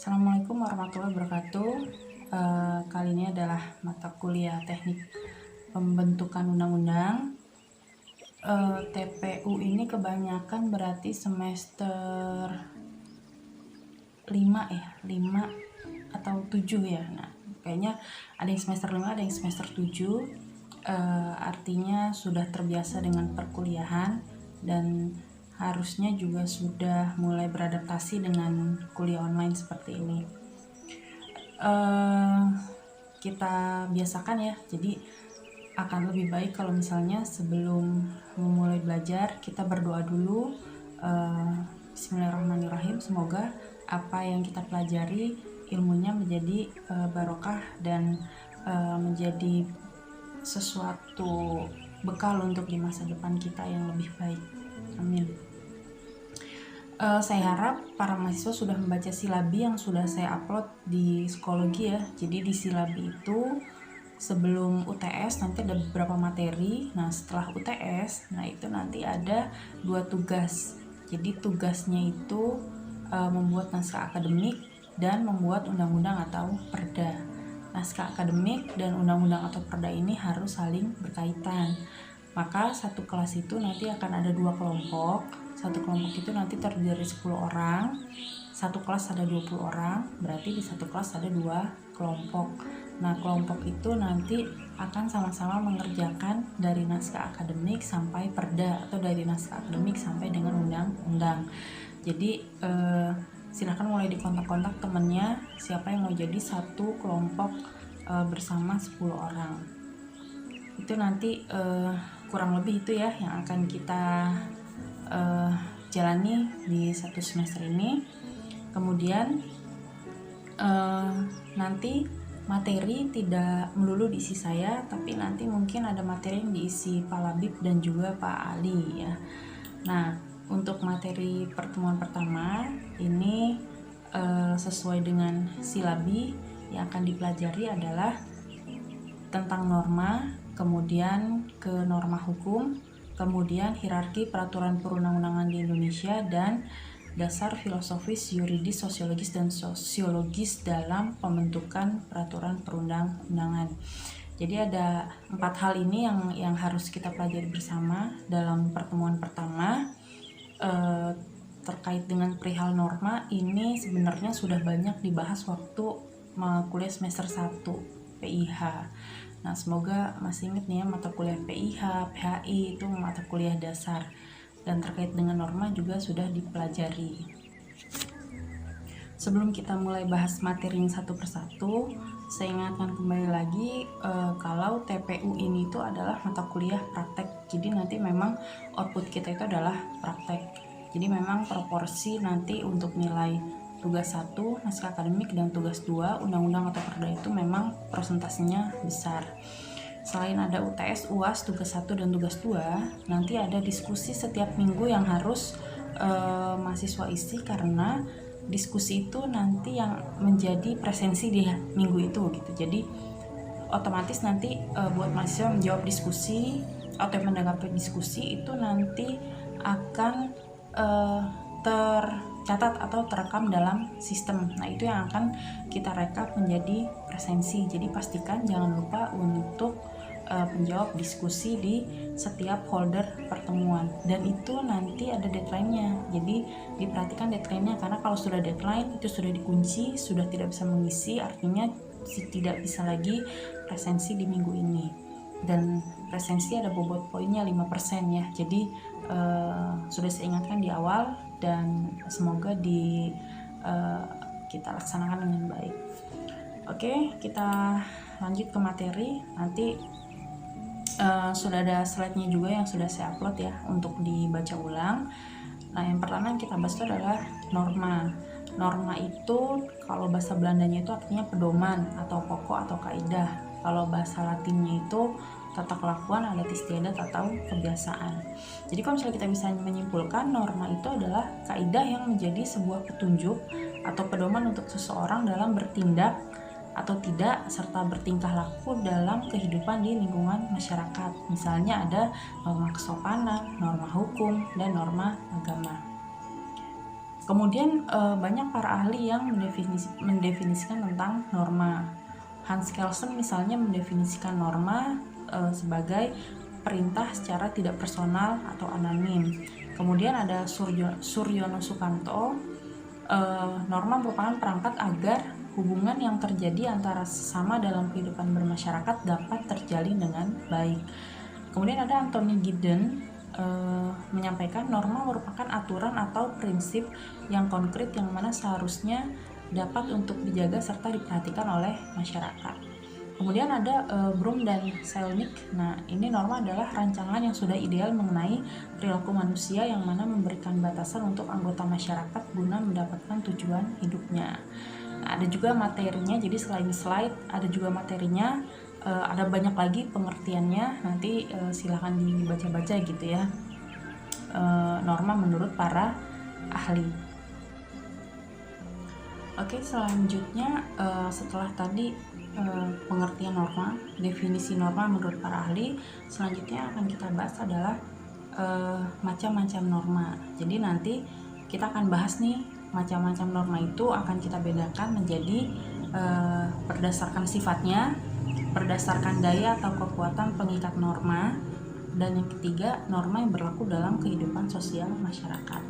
Assalamualaikum warahmatullahi wabarakatuh. Kali ini adalah mata kuliah teknik pembentukan undang-undang. TPU ini kebanyakan berarti semester 5 atau 7 ya. Nah, kayaknya ada yang semester 5, ada yang semester 7. Artinya sudah terbiasa dengan perkuliahan dan harusnya juga sudah mulai beradaptasi dengan kuliah online seperti ini. Kita biasakan ya, jadi akan lebih baik kalau misalnya sebelum memulai belajar kita berdoa dulu. Bismillahirrahmanirrahim, semoga apa yang kita pelajari ilmunya menjadi barokah dan menjadi sesuatu bekal untuk di masa depan kita yang lebih baik. Amin. Saya harap para mahasiswa sudah membaca silabi yang sudah saya upload di psikologi ya. Jadi di silabi itu sebelum UTS nanti ada beberapa materi. Nah, setelah UTS, nah itu nanti ada 2 tugas. Jadi tugasnya itu membuat naskah akademik dan membuat undang-undang atau perda. Naskah akademik dan undang-undang atau perda ini harus saling berkaitan. Maka satu kelas itu nanti akan ada 2 kelompok. Satu kelompok itu nanti terdiri dari 10 orang. Satu kelas ada 20 orang, berarti di satu kelas ada 2 kelompok. Nah, kelompok itu nanti akan sama-sama mengerjakan dari naskah akademik sampai perda atau dari naskah akademik sampai dengan undang-undang. Jadi silahkan mulai dikontak-kontak temennya siapa yang mau jadi satu kelompok bersama 10 orang. Itu nanti kurang lebih itu ya yang akan kita jalani di satu semester ini. Kemudian nanti materi tidak melulu diisi saya, tapi nanti mungkin ada materi yang diisi Pak Labib dan juga Pak Ali ya. Nah, untuk materi pertemuan pertama ini sesuai dengan silabi yang akan dipelajari adalah tentang norma, kemudian ke norma hukum, kemudian hierarki peraturan perundang-undangan di Indonesia, dan dasar filosofis, yuridis, sosiologis, dan sosiologis dalam pembentukan peraturan perundang-undangan. Jadi ada 4 hal ini yang harus kita pelajari bersama dalam pertemuan pertama. Terkait dengan perihal norma ini sebenarnya sudah banyak dibahas waktu kuliah semester 1 PIH. Nah, semoga masih ingat nih ya, mata kuliah PIH, PHI itu mata kuliah dasar, dan terkait dengan norma juga sudah dipelajari. Sebelum kita mulai bahas materi yang satu persatu, saya ingatkan kembali lagi kalau TPU ini itu adalah mata kuliah praktek. Jadi nanti memang output kita itu adalah praktek. Jadi memang proporsi nanti untuk nilai tugas 1 naskah akademik dan tugas 2 undang-undang atau perda itu memang persentasenya besar. Selain ada UTS, UAS, tugas 1 dan tugas 2, nanti ada diskusi setiap minggu yang harus mahasiswa isi, karena diskusi itu nanti yang menjadi presensi di minggu itu gitu. Jadi otomatis nanti buat mahasiswa menjawab diskusi atau menanggapi diskusi itu nanti akan tercatat atau terekam dalam sistem. Nah, itu yang akan kita rekap menjadi presensi. Jadi pastikan jangan lupa untuk menjawab diskusi di setiap folder pertemuan, dan itu nanti ada deadline-nya. Jadi diperhatikan deadline-nya, karena kalau sudah deadline itu sudah dikunci, sudah tidak bisa mengisi, artinya tidak bisa lagi presensi di minggu ini. Dan presensi ada bobot poinnya 5% ya. Jadi sudah saya ingatkan di awal, dan semoga kita laksanakan dengan baik. Oke, kita lanjut ke materi. Nanti sudah ada slide-nya juga yang sudah saya upload ya untuk dibaca ulang. Nah, yang pertama yang kita bahas itu adalah norma. Norma itu kalau bahasa Belandanya itu artinya pedoman atau pokok atau kaidah. Kalau bahasa Latinnya itu tata kelakuan, adat istiadat atau kebiasaan. Jadi kalau misalnya kita bisa menyimpulkan, norma itu adalah kaidah yang menjadi sebuah petunjuk atau pedoman untuk seseorang dalam bertindak atau tidak serta bertingkah laku dalam kehidupan di lingkungan masyarakat. Misalnya ada norma kesopanan, norma hukum, dan norma agama. Kemudian banyak para ahli yang mendefinisikan tentang norma. Hans Kelsen misalnya mendefinisikan norma sebagai perintah secara tidak personal atau anonim. Kemudian ada Suryono Sukanto, norma merupakan perangkat agar hubungan yang terjadi antara sesama dalam kehidupan bermasyarakat dapat terjalin dengan baik. Kemudian ada Anthony Giddens, menyampaikan norma merupakan aturan atau prinsip yang konkret yang mana seharusnya dapat untuk dijaga serta diperhatikan oleh masyarakat. Kemudian ada Brum dan Selnick. Nah, ini norma adalah rancangan yang sudah ideal mengenai perilaku manusia yang mana memberikan batasan untuk anggota masyarakat guna mendapatkan tujuan hidupnya. Nah, ada juga materinya, jadi selain slide ada juga materinya. Ada banyak lagi pengertiannya, nanti silahkan dibaca-baca gitu ya. Norma menurut para ahli. Oke, selanjutnya setelah tadi pengertian norma, definisi norma menurut para ahli, selanjutnya akan kita bahas adalah macam-macam norma. Jadi nanti kita akan bahas nih macam-macam norma itu akan kita bedakan menjadi berdasarkan sifatnya, berdasarkan daya atau kekuatan pengikat norma, dan yang ketiga norma yang berlaku dalam kehidupan sosial masyarakat.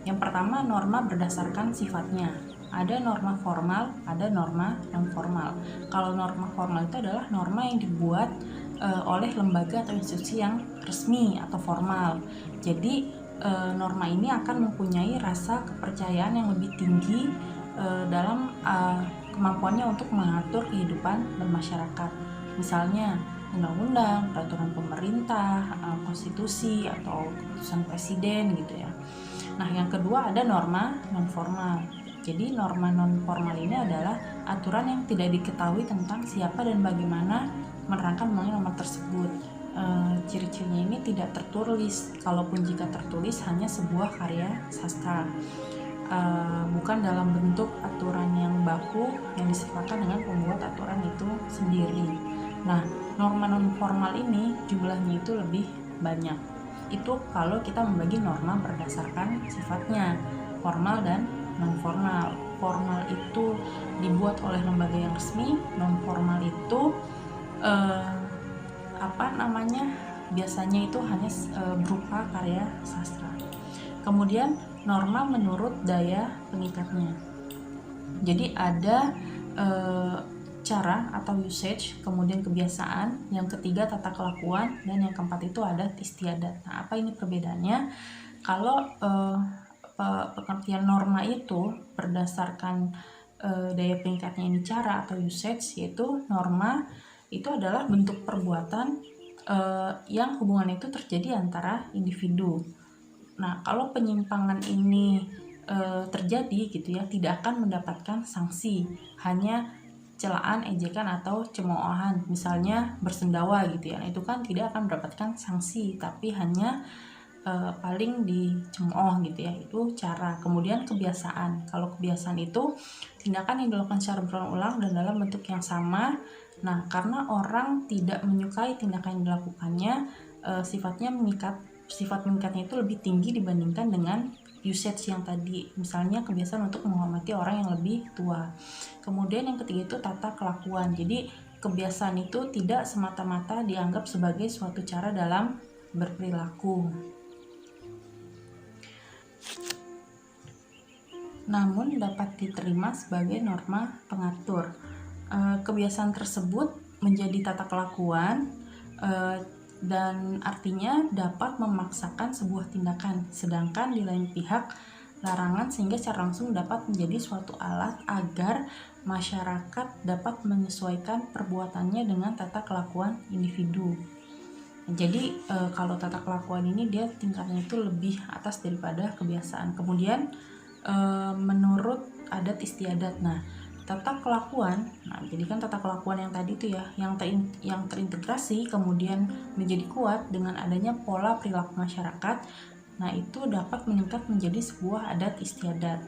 Yang pertama, norma berdasarkan sifatnya. Ada norma formal, ada norma non formal. Kalau norma formal itu adalah norma yang dibuat oleh lembaga atau institusi yang resmi atau formal. Jadi norma ini akan mempunyai rasa kepercayaan yang lebih tinggi dalam kemampuannya untuk mengatur kehidupan bermasyarakat. Misalnya undang-undang, peraturan pemerintah, konstitusi atau keputusan presiden gitu ya. Nah, yang kedua ada norma non formal. Jadi norma non formal ini adalah aturan yang tidak diketahui tentang siapa dan bagaimana menerangkan mengenai norma tersebut. Ciri-cirinya ini tidak tertulis, kalaupun jika tertulis hanya sebuah karya sastra, bukan dalam bentuk aturan yang baku yang disepakati dengan pembuat aturan itu sendiri. Nah, norma non formal ini jumlahnya itu lebih banyak. Itu kalau kita membagi norma berdasarkan sifatnya, formal dan non formal. Formal itu dibuat oleh lembaga yang resmi, non formal itu biasanya itu hanya berupa karya sastra. Kemudian norma menurut daya pengikatnya. Jadi ada cara atau usage, kemudian kebiasaan, yang ketiga tata kelakuan, dan yang keempat itu ada istiadat. Nah, apa ini perbedaannya? Kalau pengertian norma itu berdasarkan daya pengikatnya ini cara atau usage, yaitu norma itu adalah bentuk perbuatan yang hubungan itu terjadi antara individu. Nah, kalau penyimpangan ini terjadi gitu ya, tidak akan mendapatkan sanksi, hanya celaan, ejekan atau cemoohan, misalnya bersendawa gitu ya. Itu kan tidak akan mendapatkan sanksi, tapi hanya paling dicemooh gitu ya. Itu cara. Kemudian kebiasaan. Kalau kebiasaan itu tindakan yang dilakukan secara berulang-ulang dan dalam bentuk yang sama. Nah, karena orang tidak menyukai tindakan yang dilakukannya, sifatnya mengikat. Sifat mengikatnya itu lebih tinggi dibandingkan dengan usage yang tadi, misalnya kebiasaan untuk menghormati orang yang lebih tua. Kemudian yang ketiga itu tata kelakuan. Jadi kebiasaan itu tidak semata-mata dianggap sebagai suatu cara dalam berperilaku, namun dapat diterima sebagai norma pengatur. Kebiasaan tersebut menjadi tata kelakuan dan artinya dapat memaksakan sebuah tindakan, sedangkan di lain pihak larangan sehingga secara langsung dapat menjadi suatu alat agar masyarakat dapat menyesuaikan perbuatannya dengan tata kelakuan individu. Jadi kalau tata kelakuan ini dia tingkatnya itu lebih atas daripada kebiasaan. Kemudian menurut adat istiadat. Nah, tata kelakuan, jadi kan tata kelakuan yang tadi itu ya, yang terintegrasi kemudian menjadi kuat dengan adanya pola perilaku masyarakat. Nah, itu dapat meningkat menjadi sebuah adat istiadat.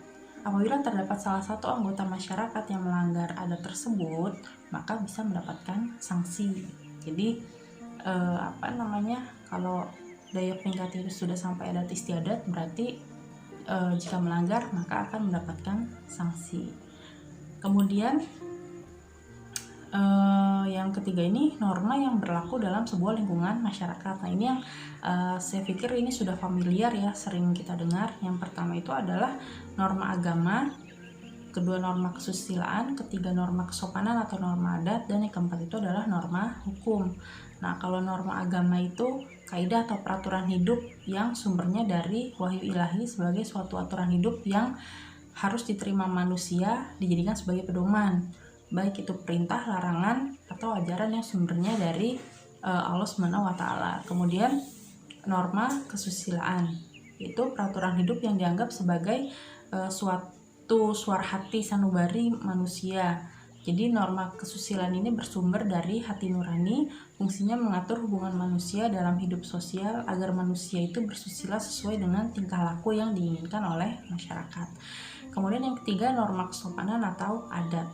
Apabila terdapat salah satu anggota masyarakat yang melanggar adat tersebut, maka bisa mendapatkan sanksi. Jadi kalau daya peningkat itu sudah sampai adat istiadat, berarti jika melanggar maka akan mendapatkan sanksi. Kemudian yang ketiga ini norma yang berlaku dalam sebuah lingkungan masyarakat. Nah ini yang saya pikir ini sudah familiar ya, sering kita dengar. Yang pertama itu adalah norma agama, kedua norma kesusilaan, ketiga norma kesopanan atau norma adat, dan yang keempat itu adalah norma hukum. Nah kalau norma agama itu kaidah atau peraturan hidup yang sumbernya dari wahyu ilahi sebagai suatu aturan hidup yang harus diterima manusia, dijadikan sebagai pedoman, baik itu perintah, larangan, atau ajaran yang sumbernya dari Allah Subhanahu wa Ta'ala. Kemudian norma kesusilaan itu peraturan hidup yang dianggap sebagai suatu suara hati sanubari manusia. Jadi norma kesusilaan ini bersumber dari hati nurani, fungsinya mengatur hubungan manusia dalam hidup sosial agar manusia itu bersusila sesuai dengan tingkah laku yang diinginkan oleh masyarakat. Kemudian yang ketiga norma kesopanan atau adat.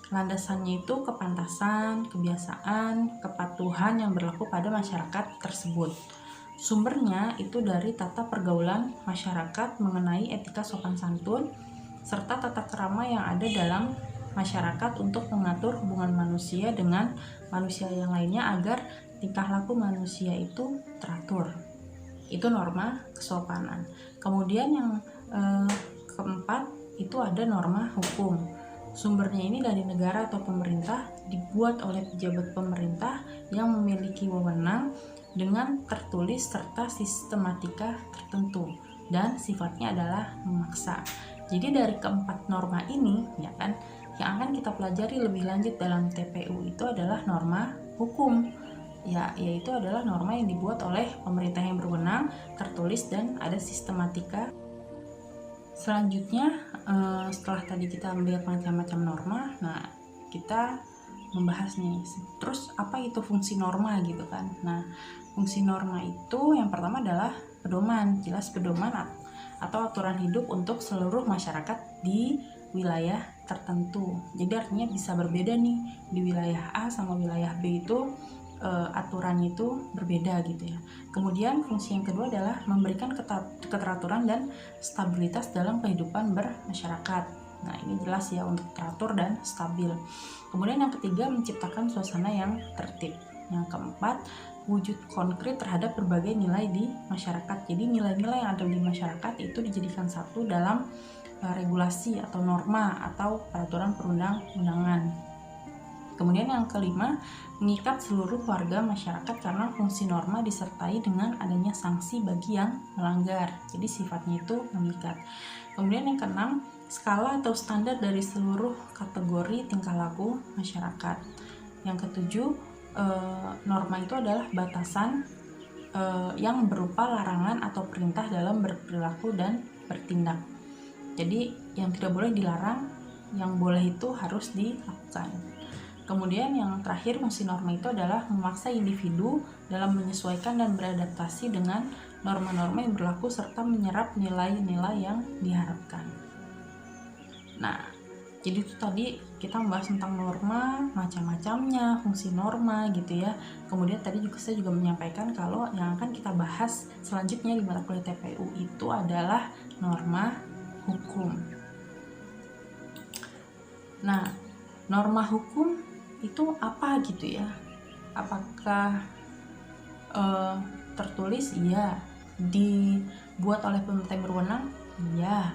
Landasannya itu kepantasan, kebiasaan, kepatuhan yang berlaku pada masyarakat tersebut. Sumbernya itu dari tata pergaulan masyarakat mengenai etika sopan santun, serta tata krama yang ada dalam masyarakat untuk mengatur hubungan manusia dengan manusia yang lainnya agar tingkah laku manusia itu teratur. Itu norma kesopanan. Kemudian yang keempat itu ada norma hukum. Sumbernya ini dari negara atau pemerintah, dibuat oleh pejabat pemerintah yang memiliki wewenang dengan tertulis serta sistematika tertentu dan sifatnya adalah memaksa. Jadi dari keempat norma ini ya kan, yang akan kita pelajari lebih lanjut dalam TPU itu adalah norma hukum. Yaitu adalah norma yang dibuat oleh pemerintah yang berwenang, tertulis dan ada sistematika. Selanjutnya setelah tadi kita melihat macam-macam norma, nah kita membahas nih, terus apa itu fungsi norma gitu kan. Nah fungsi norma itu yang pertama adalah pedoman, jelas pedoman atau aturan hidup untuk seluruh masyarakat di wilayah tertentu. Jadi artinya bisa berbeda nih, di wilayah A sama wilayah B itu aturan itu berbeda gitu ya. Kemudian fungsi yang kedua adalah memberikan keteraturan dan stabilitas dalam kehidupan bermasyarakat. Nah ini jelas ya, untuk teratur dan stabil. Kemudian yang ketiga menciptakan suasana yang tertib. Yang keempat wujud konkret terhadap berbagai nilai di masyarakat. Jadi nilai-nilai yang ada di masyarakat itu dijadikan satu dalam regulasi atau norma atau peraturan perundang-undangan. Kemudian yang kelima, mengikat seluruh warga masyarakat karena fungsi norma disertai dengan adanya sanksi bagi yang melanggar. Jadi sifatnya itu mengikat. Kemudian yang keenam, skala atau standar dari seluruh kategori tingkah laku masyarakat. Yang ketujuh, norma itu adalah batasan yang berupa larangan atau perintah dalam berperilaku dan bertindak. Jadi yang tidak boleh dilarang, yang boleh itu harus dilakukan. Kemudian yang terakhir, fungsi norma itu adalah memaksa individu dalam menyesuaikan dan beradaptasi dengan norma-norma yang berlaku serta menyerap nilai-nilai yang diharapkan. Nah, jadi itu tadi kita membahas tentang norma, macam-macamnya, fungsi norma gitu ya. Kemudian tadi saya juga menyampaikan kalau yang akan kita bahas selanjutnya di mata kuliah TPU itu adalah norma hukum. Nah, norma hukum itu apa gitu ya? Apakah tertulis? Iya. Dibuat oleh pemerintah yang berwenang? Iya.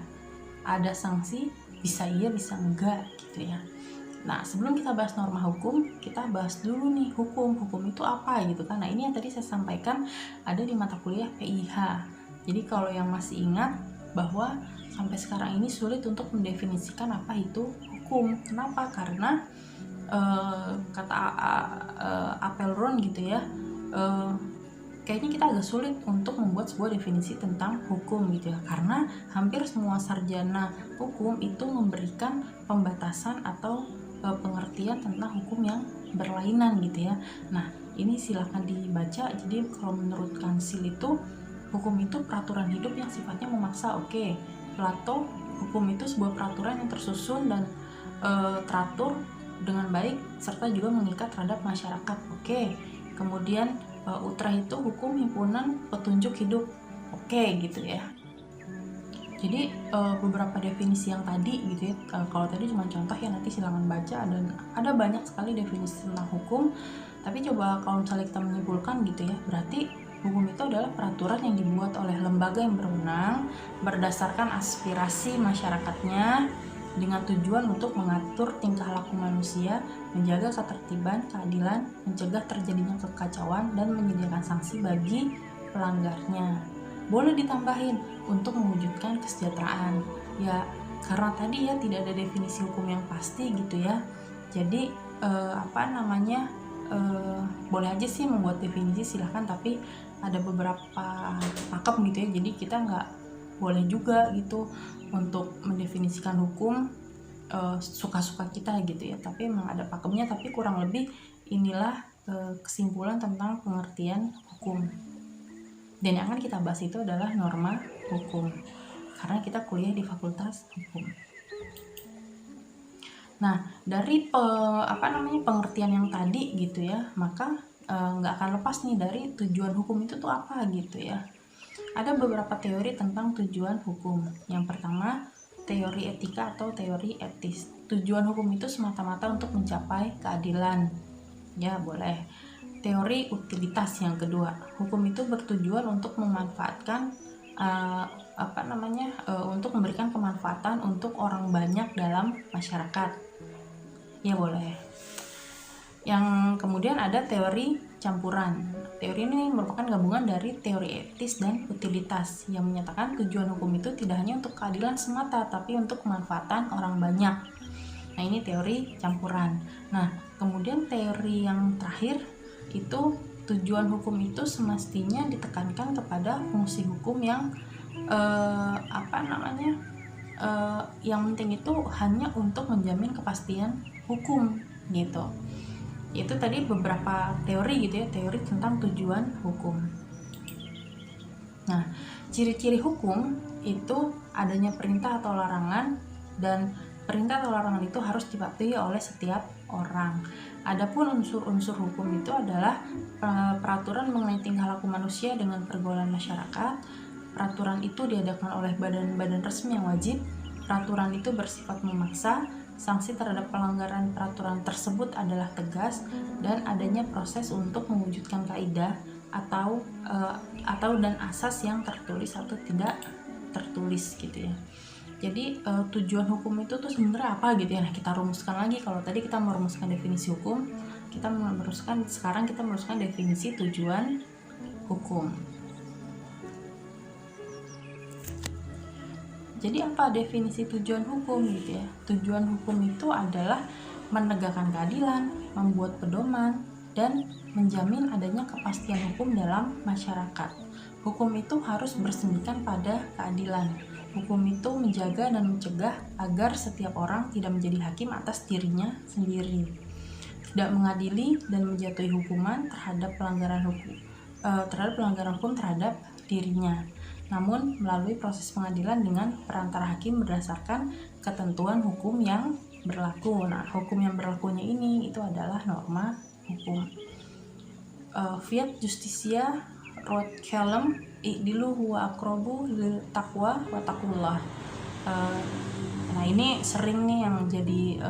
Ada sanksi? Bisa iya, bisa enggak gitu ya. Nah sebelum kita bahas norma hukum, kita bahas dulu nih hukum itu apa gitu kan. Nah ini yang tadi saya sampaikan ada di mata kuliah PIH. Jadi kalau yang masih ingat bahwa sampai sekarang ini sulit untuk mendefinisikan apa itu hukum. Kenapa? Karena kata Apelron gitu ya, kayaknya kita agak sulit untuk membuat sebuah definisi tentang hukum gitu ya, karena hampir semua sarjana hukum itu memberikan pembatasan atau pengertian tentang hukum yang berlainan gitu ya. Nah ini silakan dibaca. Jadi kalau menurut Kansil itu hukum itu peraturan hidup yang sifatnya memaksa. Oke. Plato, hukum itu sebuah peraturan yang tersusun dan teratur dengan baik serta juga mengikat terhadap masyarakat. Oke. Kemudian Utrecht itu hukum himpunan petunjuk hidup. Oke gitu ya. Jadi beberapa definisi yang tadi gitu ya, kalau tadi cuma contoh ya, nanti silakan baca, dan ada banyak sekali definisi tentang hukum. Tapi coba kalau misalnya kita menyimpulkan gitu ya, berarti hukum itu adalah peraturan yang dibuat oleh lembaga yang berwenang berdasarkan aspirasi masyarakatnya dengan tujuan untuk mengatur tingkah laku manusia, menjaga ketertiban, keadilan, mencegah terjadinya kekacauan, dan menyediakan sanksi bagi pelanggarnya. Boleh ditambahin untuk mewujudkan kesejahteraan. Ya, karena tadi ya tidak ada definisi hukum yang pasti gitu ya. Jadi boleh aja sih membuat definisi, silahkan, tapi ada beberapa pakem gitu ya. Jadi kita nggak boleh juga gitu untuk mendefinisikan hukum suka-suka kita gitu ya, tapi memang ada pakemnya. Tapi kurang lebih inilah kesimpulan tentang pengertian hukum, dan yang akan kita bahas itu adalah norma hukum karena kita kuliah di Fakultas Hukum. Nah, dari pengertian yang tadi gitu ya, maka nggak akan lepas nih dari tujuan hukum itu tuh apa gitu ya. Ada beberapa teori tentang tujuan hukum. Yang pertama, teori etika atau teori etis. Tujuan hukum itu semata-mata untuk mencapai keadilan. Ya, boleh. Teori utilitas yang kedua. Hukum itu bertujuan untuk memanfaatkan untuk memberikan kemanfaatan untuk orang banyak dalam masyarakat. Ya, boleh. Yang kemudian ada teori campuran. Teori ini merupakan gabungan dari teori etis dan utilitas yang menyatakan tujuan hukum itu tidak hanya untuk keadilan semata, tapi untuk kemanfaatan orang banyak. Nah, ini teori campuran. Nah, kemudian teori yang terakhir itu tujuan hukum itu semestinya ditekankan kepada fungsi hukum yang yang penting itu hanya untuk menjamin kepastian hukum gitu. Itu tadi beberapa teori gitu ya, teori tentang tujuan hukum. Nah, ciri-ciri hukum itu adanya perintah atau larangan, dan perintah atau larangan itu harus dipatuhi oleh setiap orang. Adapun unsur-unsur hukum itu adalah peraturan mengenai tingkah laku manusia dengan pergaulan masyarakat. Peraturan itu diadakan oleh badan-badan resmi yang wajib. Peraturan itu bersifat memaksa. Sanksi terhadap pelanggaran peraturan tersebut adalah tegas, dan adanya proses untuk mewujudkan kaidah atau dan asas yang tertulis atau tidak tertulis gitu ya. Jadi tujuan hukum itu tuh sebenarnya apa gitu ya. Nah, kita rumuskan lagi. Kalau tadi kita merumuskan definisi hukum, sekarang kita merumuskan definisi tujuan hukum. Jadi apa definisi tujuan hukum gitu ya? Tujuan hukum itu adalah menegakkan keadilan, membuat pedoman, dan menjamin adanya kepastian hukum dalam masyarakat. Hukum itu harus bersumberkan pada keadilan. Hukum itu menjaga dan mencegah agar setiap orang tidak menjadi hakim atas dirinya sendiri, tidak mengadili dan menjatuhi hukuman terhadap pelanggaran hukum terhadap dirinya, namun melalui proses pengadilan dengan perantara hakim berdasarkan ketentuan hukum yang berlaku. Nah, hukum yang berlakunya ini itu adalah norma hukum. Fiat justitia rot calem i'dilu huwa aqrabu lil taqwa wa taqullah. Nah, ini sering nih yang jadi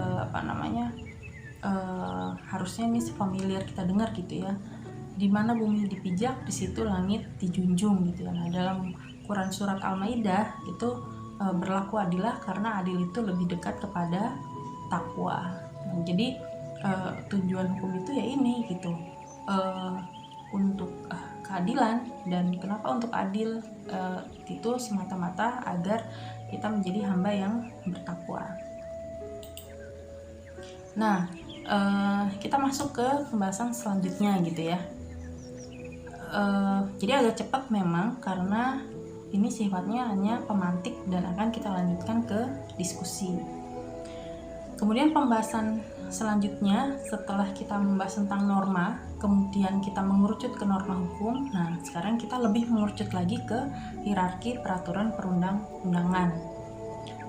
harusnya ini familiar kita dengar gitu ya. Di mana bumi dipijak, di situ langit dijunjung gitu ya. Nah, dalam Quran surat Al-Maidah itu berlaku adilah karena adil itu lebih dekat kepada takwa. Nah, jadi tujuan hukum itu ya ini gitu, untuk keadilan. Dan kenapa untuk adil? Itu semata-mata agar kita menjadi hamba yang bertakwa. Nah, kita masuk ke pembahasan selanjutnya gitu ya. Jadi agak cepat memang karena ini sifatnya hanya pemantik dan akan kita lanjutkan ke diskusi. Kemudian pembahasan selanjutnya setelah kita membahas tentang norma, kemudian kita mengerucut ke norma hukum. Nah, sekarang kita lebih mengerucut lagi ke hierarki peraturan perundang-undangan.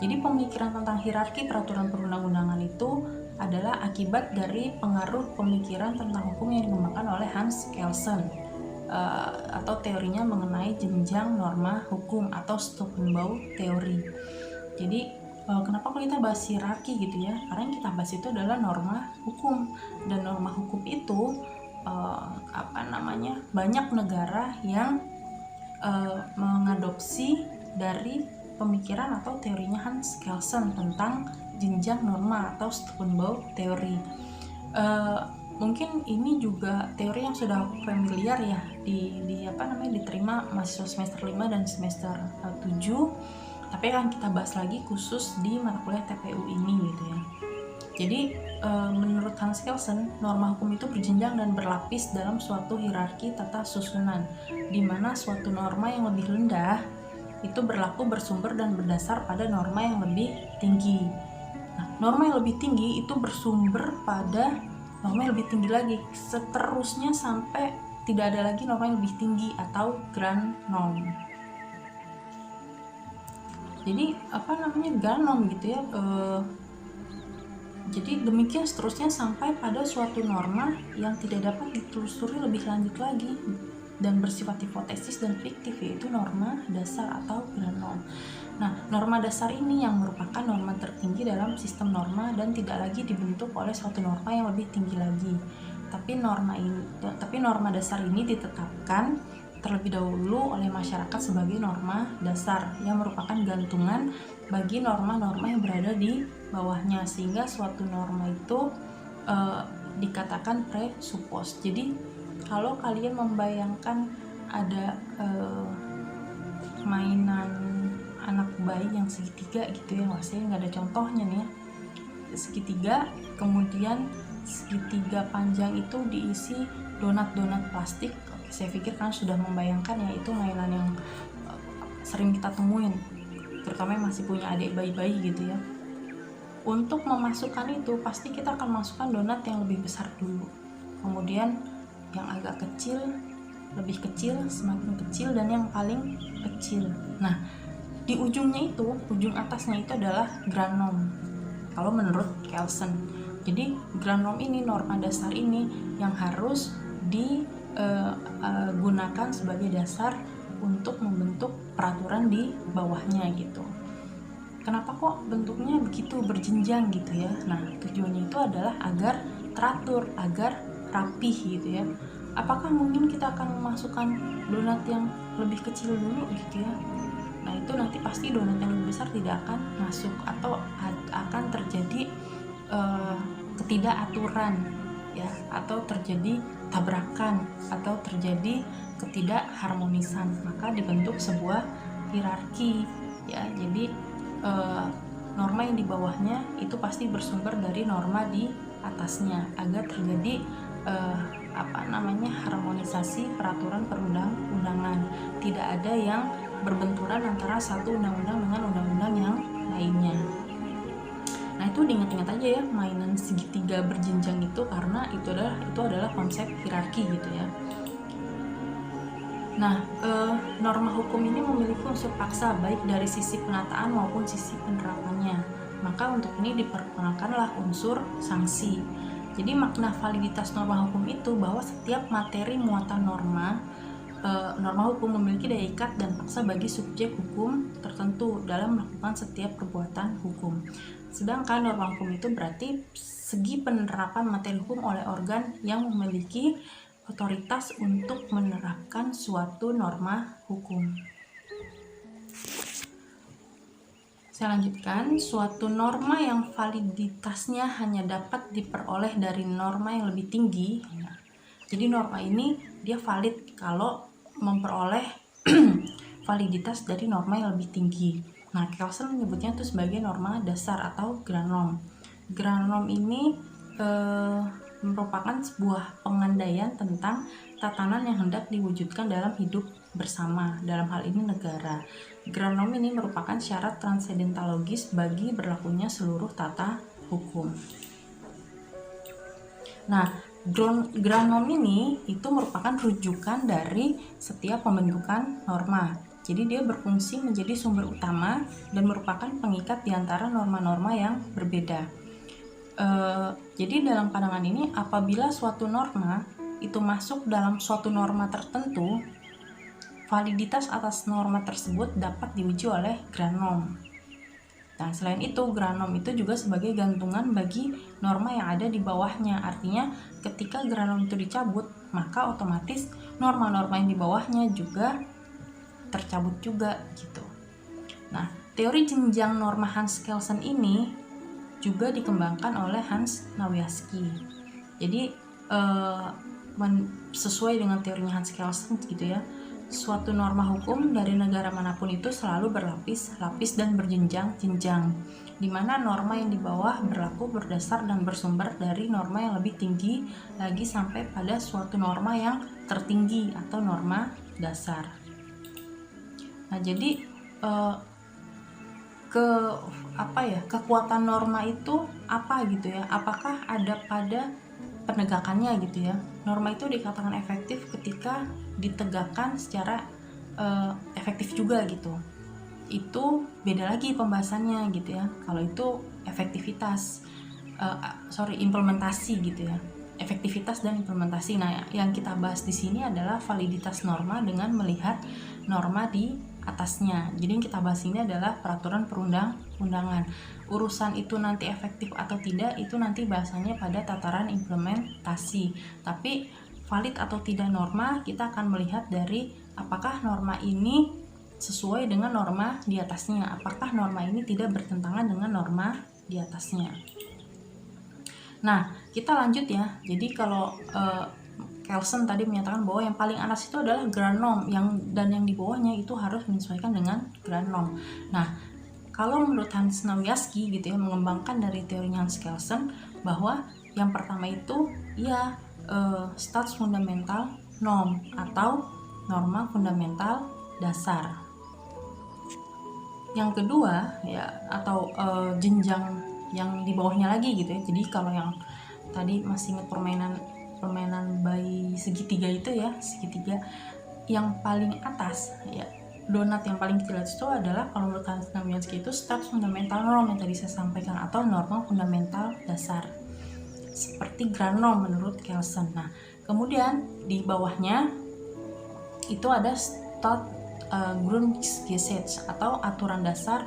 Jadi pemikiran tentang hierarki peraturan perundang-undangan itu adalah akibat dari pengaruh pemikiran tentang hukum yang dikembangkan oleh Hans Kelsen. atau teorinya mengenai jenjang norma hukum atau Steubenbauer teori. Jadi kenapa kalau kita bahas hierarki gitu ya? Karena yang kita bahas itu adalah norma hukum, dan norma hukum itu banyak negara yang mengadopsi dari pemikiran atau teorinya Hans Kelsen tentang jenjang norma atau Steubenbauer teori. Mungkin ini juga teori yang sudah familiar ya diterima mahasiswa semester 5 dan semester 7, tapi akan kita bahas lagi khusus di mata kuliah TPU ini gitu ya. Jadi menurut Hans Kelsen, norma hukum itu berjenjang dan berlapis dalam suatu hierarki tata susunan, di mana suatu norma yang lebih rendah itu berlaku bersumber dan berdasar pada norma yang lebih tinggi. Nah, norma yang lebih tinggi itu bersumber pada norma yang lebih tinggi lagi, seterusnya sampai tidak ada lagi norma yang lebih tinggi atau grand norm. Jadi grand norm gitu ya. Jadi demikian seterusnya sampai pada suatu norma yang tidak dapat ditelusuri lebih lanjut lagi dan bersifat hipotesis dan fiktif, yaitu norma dasar atau grand norm. Nah, norma dasar ini yang merupakan norma tertinggi dalam sistem norma dan tidak lagi dibentuk oleh suatu norma yang lebih tinggi lagi. Tapi norma dasar ini ditetapkan terlebih dahulu oleh masyarakat sebagai norma dasar yang merupakan gantungan bagi norma-norma yang berada di bawahnya, sehingga suatu norma itu dikatakan presupos. Jadi kalau kalian membayangkan ada mainan anak bayi yang segitiga gitu ya, saya nggak ada contohnya nih ya, segitiga, kemudian segitiga panjang itu diisi donat-donat plastik. Saya pikir kan sudah membayangkan ya, itu mainan yang sering kita temuin, terutama yang masih punya adik bayi-bayi gitu ya. Untuk memasukkan itu pasti kita akan masukkan donat yang lebih besar dulu, kemudian yang agak kecil, lebih kecil, semakin kecil, dan yang paling kecil. Nah, di ujungnya itu, ujung atasnya itu adalah grand norm kalau menurut Kelsen. Jadi grand norm ini, norma dasar ini yang harus digunakan sebagai dasar untuk membentuk peraturan di bawahnya gitu. Kenapa kok bentuknya begitu berjenjang gitu ya? Nah, tujuannya itu adalah agar teratur, agar rapih gitu ya. Apakah mungkin kita akan memasukkan donat yang lebih kecil dulu gitu ya? Nah, itu nanti pasti donat yang lebih besar tidak akan masuk, atau akan terjadi ketidakaturan ya, atau terjadi tabrakan, atau terjadi ketidakharmonisan. Maka dibentuk sebuah hierarki ya. Jadi norma yang di bawahnya itu pasti bersumber dari norma di atasnya agar terjadi harmonisasi peraturan perundang-undangan. Tidak ada yang berbenturan antara satu undang-undang dengan undang-undang yang lainnya. Nah, itu diingat-ingat aja ya, mainan segitiga berjenjang itu, karena itu adalah konsep hierarki gitu ya. Nah, norma hukum ini memiliki unsur paksa baik dari sisi penataan maupun sisi penerapannya. Maka untuk ini diperkenalkanlah unsur sanksi. Jadi makna validitas norma hukum itu bahwa setiap materi muatan norma hukum memiliki daya ikat dan paksa bagi subjek hukum tertentu dalam melakukan setiap perbuatan hukum. Sedangkan norma hukum itu berarti segi penerapan materi hukum oleh organ yang memiliki otoritas untuk menerapkan suatu norma hukum. Saya lanjutkan, suatu norma yang validitasnya hanya dapat diperoleh dari norma yang lebih tinggi. Jadi norma ini dia valid kalau memperoleh validitas dari norma yang lebih tinggi. Nah, Kelsen menyebutnya itu sebagai norma dasar atau grand norm. Grand norm ini merupakan sebuah pengandaian tentang tatanan yang hendak diwujudkan dalam hidup bersama, dalam hal ini negara. Grand norm ini merupakan syarat transendentalogis bagi berlakunya seluruh tata hukum. Nah, grand norm ini itu merupakan rujukan dari setiap pembentukan norma. Jadi dia berfungsi menjadi sumber utama dan merupakan pengikat di antara norma-norma yang berbeda. Jadi dalam pandangan ini, apabila suatu norma itu masuk dalam suatu norma tertentu, validitas atas norma tersebut dapat diuji oleh granom. Nah, selain itu, granom itu juga sebagai gantungan bagi norma yang ada di bawahnya. Artinya, ketika granom itu dicabut, maka otomatis norma-norma yang di bawahnya juga tercabut juga gitu. Nah, teori jenjang norma Hans-Kelsen ini juga dikembangkan oleh Hans Nawiaski. Jadi, sesuai dengan teorinya Hans-Kelsen gitu ya, suatu norma hukum dari negara manapun itu selalu berlapis-lapis dan berjenjang-jenjang, di mana norma yang di bawah berlaku berdasar dan bersumber dari norma yang lebih tinggi lagi sampai pada suatu norma yang tertinggi atau norma dasar. Nah, jadi kekuatan norma itu apa gitu ya? Apakah ada pada penegakannya gitu ya? Norma itu dikatakan efektif ketika ditegakkan secara efektif juga gitu. Itu beda lagi pembahasannya gitu ya. Kalau itu efektivitas, implementasi gitu ya. Efektivitas dan implementasi. Nah, yang kita bahas di sini adalah validitas norma dengan melihat norma di atasnya. Jadi yang kita bahas ini adalah peraturan perundang-undangan. Urusan itu nanti efektif atau tidak itu nanti bahasanya pada tataran implementasi. Tapi valid atau tidak norma kita akan melihat dari apakah norma ini sesuai dengan norma di atasnya, apakah norma ini tidak bertentangan dengan norma di atasnya. Nah, kita lanjut ya. Jadi kalau Kelsen tadi menyatakan bahwa yang paling atas itu adalah granom, dan yang di bawahnya itu harus menyesuaikan dengan granom. Nah, kalau menurut Hans Nawiaski gitu ya, mengembangkan dari teorinya Hans Kelsen, bahwa yang pertama itu ya Stats fundamental norm atau norma fundamental dasar. Yang kedua ya, atau jenjang yang di bawahnya lagi gitu ya. Jadi kalau yang tadi masih ingat permainan bayi segitiga itu ya, segitiga yang paling atas ya, donat yang paling kecil itu adalah kalau menurut Hans Nawiaski itu Stats fundamental norm yang tadi saya sampaikan, atau norma fundamental dasar seperti granom menurut Kelsen. Nah, kemudian di bawahnya itu ada Grundgesetz atau aturan dasar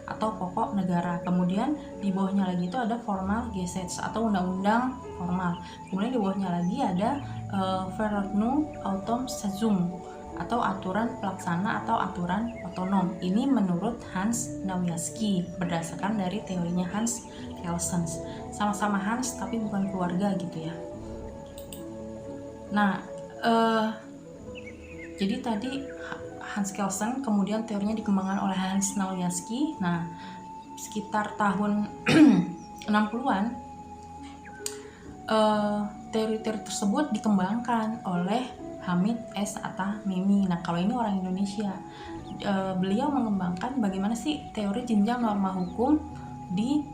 atau pokok negara. Kemudian di bawahnya lagi itu ada Formal Gesetz atau undang-undang formal. Kemudian di bawahnya lagi ada Verordnung Autonome atau aturan pelaksana atau aturan otonom. Ini menurut Hans Nawiaski berdasarkan dari teorinya Hans Kelsen. Sama-sama Hans tapi bukan keluarga gitu ya. Nah, jadi tadi Hans Kelsen, kemudian teorinya dikembangkan oleh Hans Nawiaski. Nah, sekitar tahun 60-an teori-teori tersebut dikembangkan oleh Hamid S. Atamimi. Nah, kalau ini orang Indonesia, beliau mengembangkan bagaimana sih teori jenjang norma hukum di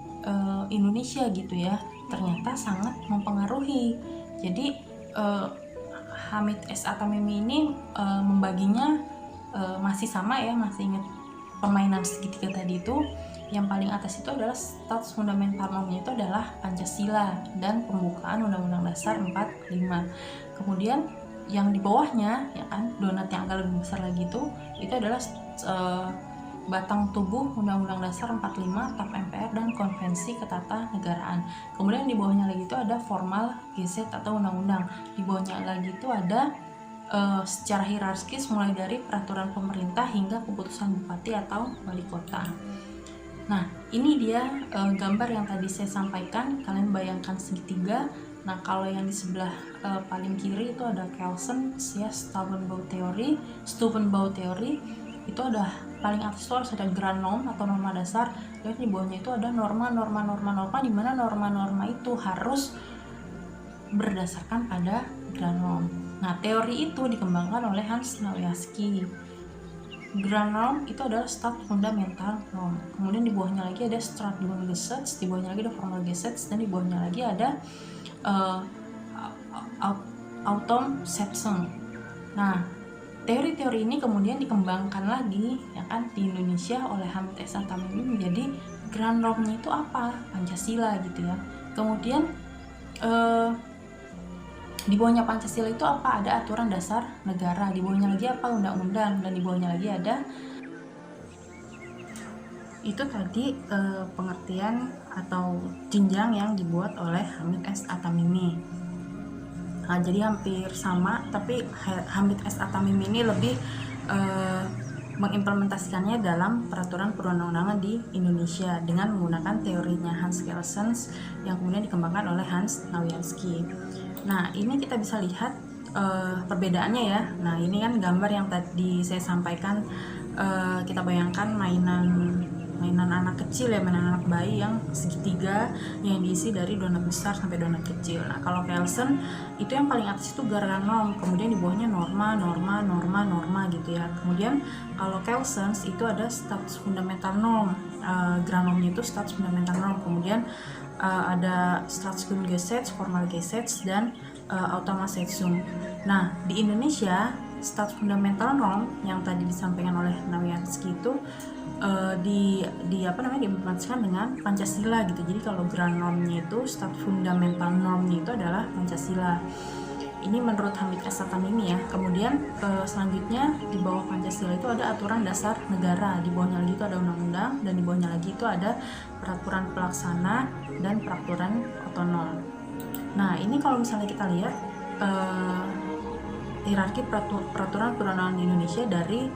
Indonesia gitu ya. Ternyata sangat mempengaruhi. Jadi Hamid S. Atamimi ini membaginya masih sama ya, masih ingat permainan segitiga tadi itu. Yang paling atas itu adalah Stats fundamental normnya itu adalah Pancasila dan pembukaan Undang-Undang Dasar 45. Kemudian yang di bawahnya ya kan, donat yang agak lebih besar lagi itu adalah batang tubuh Undang-Undang Dasar 45, TAP MPR dan Konvensi Ketatanegaraan. Kemudian di bawahnya lagi itu ada Formal Gesetz atau undang-undang. Di bawahnya lagi itu ada secara hierarkis mulai dari peraturan pemerintah hingga keputusan bupati atau wali kota. Nah, ini dia gambar yang tadi saya sampaikan. Kalian bayangkan segitiga. Nah, kalau yang di sebelah paling kiri itu ada Kelsen ya, Steubenbauer teori. Itu ada paling atas itu harus ada granom atau norma dasar, dan di bawahnya itu ada norma di mana norma-norma itu harus berdasarkan pada granom. Nah, teori itu dikembangkan oleh Hans Nawiaski. Granom itu adalah Stats fundamental norm. Kemudian di bawahnya lagi ada Strafgrundgesetz, di bawahnya lagi ada Formal Gesetz, dan di bawahnya lagi ada Autonome. Nah, teori-teori ini kemudian dikembangkan lagi ya kan di Indonesia oleh Hamid S. Atamimi menjadi granomnya itu apa? Pancasila gitu ya. Kemudian Di bawahnya Pancasila itu apa? Ada aturan dasar negara, di bawahnya lagi apa? Undang-undang, dan di bawahnya lagi ada itu tadi pengertian atau jenjang yang dibuat oleh Hamid S. Atamimi. Nah, jadi hampir sama, tapi Hamid S. Atamimi ini lebih mengimplementasikannya dalam peraturan perundang-undangan di Indonesia dengan menggunakan teorinya Hans Kelsen yang kemudian dikembangkan oleh Hans Nawiansky. Nah, ini kita bisa lihat perbedaannya ya. Nah, ini kan gambar yang tadi saya sampaikan, kita bayangkan mainan anak kecil ya, mainan anak bayi yang segitiga yang diisi dari donat besar sampai donat kecil. Nah, kalau Kelsen itu yang paling atas itu gerakan norm, kemudian di bawahnya norma gitu ya. Kemudian kalau Kelsen itu ada status fundamental norm, granomnya itu status fundamental norm, kemudian ada Staatsgrundgesetz, Formalgesetz, dan Automasetzung. Nah, di Indonesia status fundamental norm yang tadi disampaikan oleh Nawiansky itu diimplementasikan dengan Pancasila gitu. Jadi kalau granomnya itu status fundamental normnya itu adalah Pancasila. Ini menurut Hamid S. Atamimi ya. Kemudian selanjutnya di bawah Pancasila itu ada aturan dasar negara, di bawahnya lagi itu ada undang-undang, dan di bawahnya lagi itu ada peraturan pelaksana dan peraturan otonom. Nah, ini kalau misalnya kita lihat hierarki peraturan perundangan di Indonesia dari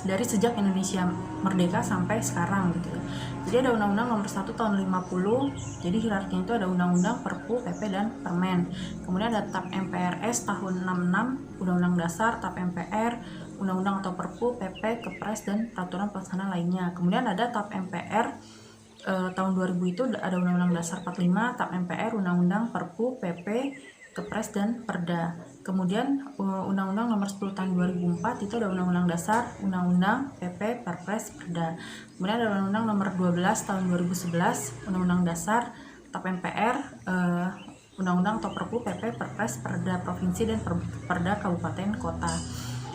dari sejak Indonesia merdeka sampai sekarang gitu ya. Jadi ada Undang-Undang Nomor 1 Tahun 50. Jadi hierarkinya itu ada Undang-Undang, Perpu, PP, dan Permen. Kemudian ada TAP MPRS tahun 66, Undang-Undang Dasar, TAP MPR, Undang-Undang atau Perpu, PP, Kepres, dan peraturan pelaksana lainnya. Kemudian ada TAP MPR tahun 2000 itu ada Undang-Undang Dasar 45, TAP MPR, Undang-Undang, Perpu, PP, Kepres, dan Perda. Kemudian Undang-Undang Nomor 10 Tahun 2004 itu ada Undang-Undang Dasar, Undang-Undang, PP, Perpres, Perda. Kemudian ada Undang-Undang Nomor 12 Tahun 2011, Undang-Undang Dasar, TAP MPR, Undang-Undang atau Perpu, PP, Perpres, Perda Provinsi, dan Perda Kabupaten Kota.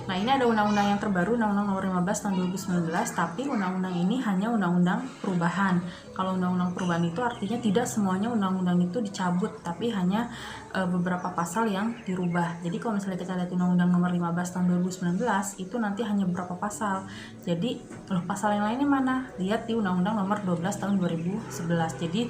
Nah, ini ada undang-undang yang terbaru, Undang-Undang Nomor 15 Tahun 2019, tapi undang-undang ini hanya undang-undang perubahan. Kalau undang-undang perubahan itu artinya tidak semuanya undang-undang itu dicabut, tapi hanya beberapa pasal yang dirubah. Jadi kalau misalnya kita lihat Undang-Undang Nomor 15 Tahun 2019 itu nanti hanya beberapa pasal. Jadi pasal yang lainnya mana? Lihat di Undang-Undang Nomor 12 Tahun 2011. Jadi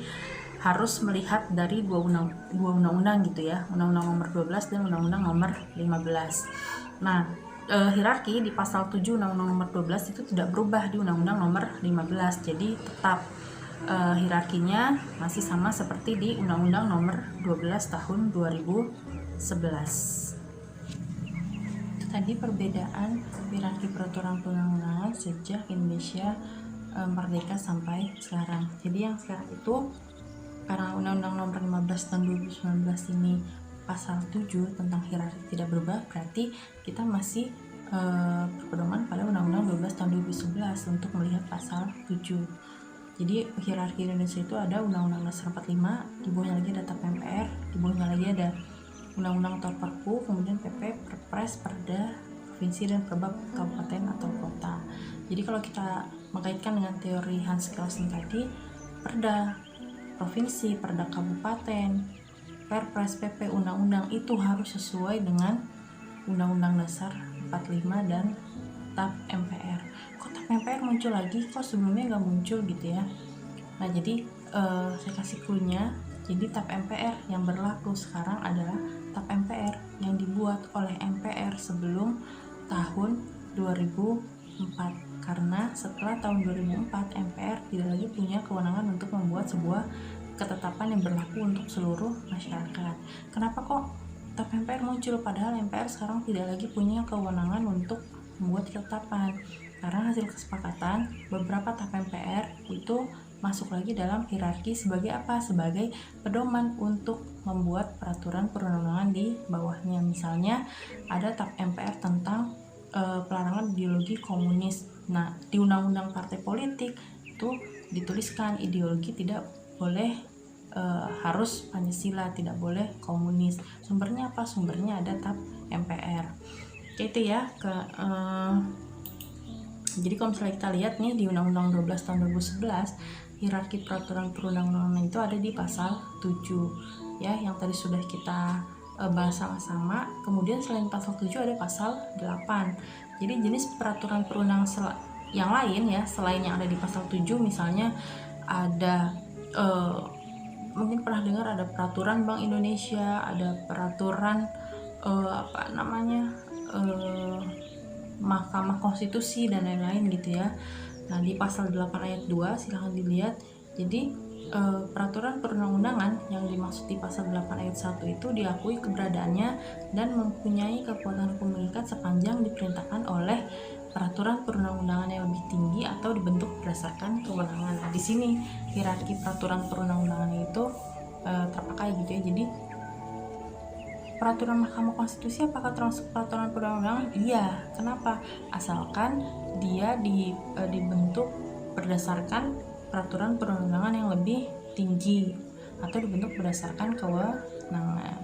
harus melihat dari dua undang-undang gitu ya, Undang-Undang Nomor 12 dan Undang-Undang Nomor 15. Nah, hierarki di pasal 7 Undang-Undang Nomor 12 itu tidak berubah di Undang-Undang Nomor 15. Jadi tetap hierarkinya masih sama seperti di Undang-Undang Nomor 12 Tahun 2011. Itu tadi perbedaan hierarki peraturan perundang-undangan sejak Indonesia merdeka sampai sekarang. Jadi yang sekarang itu karena Undang-Undang Nomor 15 Tahun 2019 ini pasal 7 tentang hierarki tidak berubah, berarti kita masih berpedoman pada Undang-Undang 12 Tahun 2011 untuk melihat pasal 7. Jadi hierarki Indonesia itu ada Undang-Undang Dasar 45, di bawahnya lagi ada TAP MPR, di bawahnya lagi ada Undang-Undang atau Perpu, kemudian PP, Perpres, Perda, Provinsi, dan Perda Kabupaten atau Kota. Jadi kalau kita mengaitkan dengan teori Hans Kelsen tadi, Perda Provinsi, Perda Kabupaten, Perpres, PP, Undang-Undang itu harus sesuai dengan Undang-Undang Dasar 45 dan TAP MPR. Kok TAP MPR muncul lagi? Kok sebelumnya nggak muncul gitu ya? Nah, jadi saya kasih clue-nya. Jadi TAP MPR yang berlaku sekarang adalah TAP MPR yang dibuat oleh MPR sebelum tahun 2004. Karena setelah tahun 2004 MPR tidak lagi punya kewenangan untuk membuat sebuah ketetapan yang berlaku untuk seluruh masyarakat. Kenapa kok TAP MPR muncul padahal MPR sekarang tidak lagi punya kewenangan untuk membuat ketetapan? Karena hasil kesepakatan beberapa TAP MPR itu masuk lagi dalam hierarki sebagai apa? Sebagai pedoman untuk membuat peraturan perundang-undangan di bawahnya. Misalnya ada TAP MPR tentang pelarangan ideologi komunis. Nah, di undang-undang partai politik itu dituliskan ideologi tidak boleh harus Pancasila, tidak boleh komunis. Sumbernya apa? Sumbernya ada TAP MPR. Oke, itu ya jadi kalau misalnya kita lihat nih di Undang-Undang 12 tahun 2011 hierarki peraturan perundang-undangan itu ada di pasal 7 ya, yang tadi sudah kita bahas sama-sama. Kemudian selain pasal 7 ada pasal 8. Jadi jenis peraturan perundang yang lain ya, selain yang ada di pasal 7, misalnya ada mungkin pernah dengar ada peraturan Bank Indonesia, ada peraturan Mahkamah Konstitusi dan lain-lain gitu ya. Nah, di pasal 8 ayat 2 silahkan dilihat. Jadi peraturan perundang-undangan yang dimaksud di pasal 8 ayat 1 itu diakui keberadaannya dan mempunyai kekuatan hukum mengikat sepanjang diperintahkan oleh peraturan perundang-undangan yang lebih tinggi atau dibentuk berdasarkan kewenangan. Nah, di sini hierarki peraturan perundang-undangan itu terpakai gitu ya. Jadi peraturan Mahkamah Konstitusi apakah termasuk peraturan perundang-undangan? Iya. Kenapa? Asalkan dia dibentuk berdasarkan peraturan perundang-undangan yang lebih tinggi atau dibentuk berdasarkan kewenangan.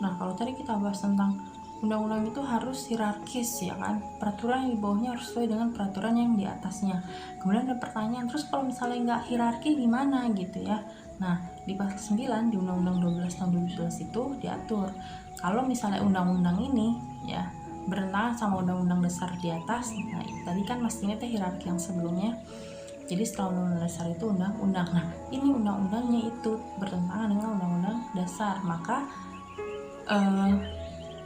Nah, kalau tadi kita bahas tentang undang-undang itu harus hierarkis ya kan, peraturan yang di bawahnya harus sesuai dengan peraturan yang di atasnya. Kemudian ada pertanyaan, terus kalau misalnya nggak hierarki gimana gitu ya. Nah, di pasal 9 di Undang-Undang 12 tahun 2011 itu diatur kalau misalnya undang-undang ini ya bertentangan sama undang-undang dasar di atas. Nah, tadi kan masih ingat ya hierarki yang sebelumnya. Jadi setelah undang-undang dasar itu undang-undang. Nah, ini undang-undangnya itu bertentangan dengan undang-undang dasar, maka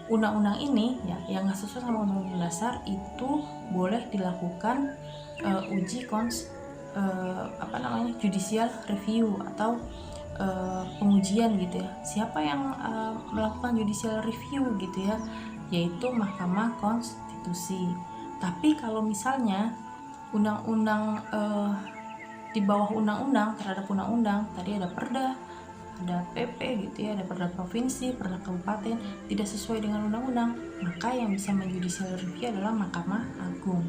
undang-undang ini ya yang nggak sesuai sama undang-undang dasar itu boleh dilakukan judicial review atau pengujian gitu ya. Siapa yang melakukan judicial review gitu ya, yaitu Mahkamah Konstitusi. Tapi kalau misalnya undang-undang di bawah undang-undang terhadap undang-undang, tadi ada perda, ada PP gitu ya, ada perda provinsi, perda kabupaten, tidak sesuai dengan undang-undang, maka yang bisa menjudicial review adalah Mahkamah Agung.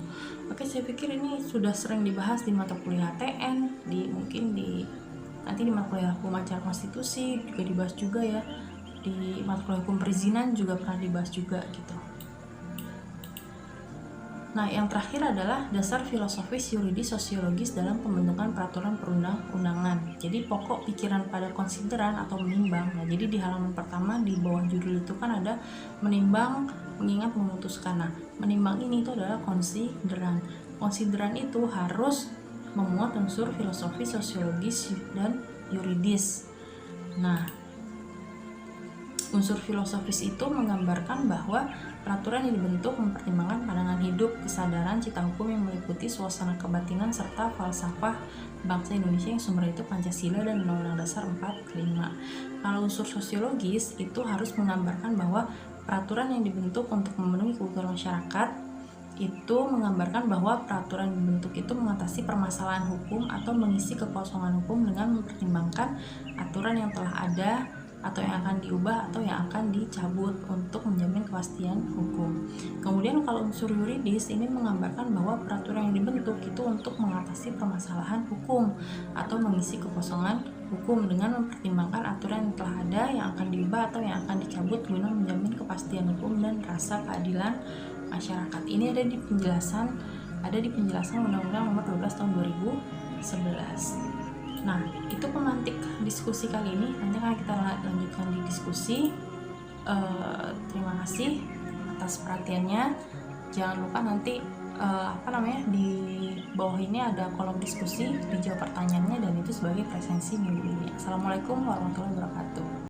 Oke, saya pikir ini sudah sering dibahas di mata kuliah HTN, nanti di mata kuliah hukum acara konstitusi juga dibahas juga ya, di mata kuliah hukum perizinan juga pernah dibahas juga gitu. Nah, yang terakhir adalah dasar filosofis yuridis sosiologis dalam pembentukan peraturan perundang-undangan. Jadi pokok pikiran pada konsideran atau menimbang. Nah, jadi di halaman pertama di bawah judul itu kan ada menimbang, mengingat, memutuskan. Nah, menimbang ini itu adalah konsideran. Konsideran itu harus memuat unsur filosofis, sosiologis, dan yuridis. Nah, unsur filosofis itu menggambarkan bahwa peraturan yang dibentuk mempertimbangkan pandangan hidup, kesadaran, cita hukum yang meliputi suasana kebatinan serta falsafah bangsa Indonesia yang sumber itu Pancasila dan Undang-Undang Dasar 45. Kalau unsur sosiologis itu harus menggambarkan bahwa peraturan yang dibentuk untuk memenuhi kebutuhan masyarakat itu menggambarkan bahwa peraturan yang dibentuk itu mengatasi permasalahan hukum atau mengisi kekosongan hukum dengan mempertimbangkan aturan yang telah ada atau yang akan diubah atau yang akan dicabut untuk menjamin kepastian hukum. Kemudian kalau unsur yuridis ini menggambarkan bahwa peraturan yang dibentuk itu untuk mengatasi permasalahan hukum atau mengisi kekosongan hukum dengan mempertimbangkan aturan yang telah ada, yang akan diubah atau yang akan dicabut guna menjamin kepastian hukum dan rasa keadilan masyarakat. Ini ada di penjelasan Undang-Undang Nomor 12 Tahun 2011. Nah, itu pemantik diskusi kali ini. Nanti akan kita lanjutkan di diskusi. Terima kasih atas perhatiannya. Jangan lupa nanti di bawah ini ada kolom diskusi, dijawab pertanyaannya, dan itu sebagai presensi minggu ini. Assalamualaikum warahmatullahi wabarakatuh.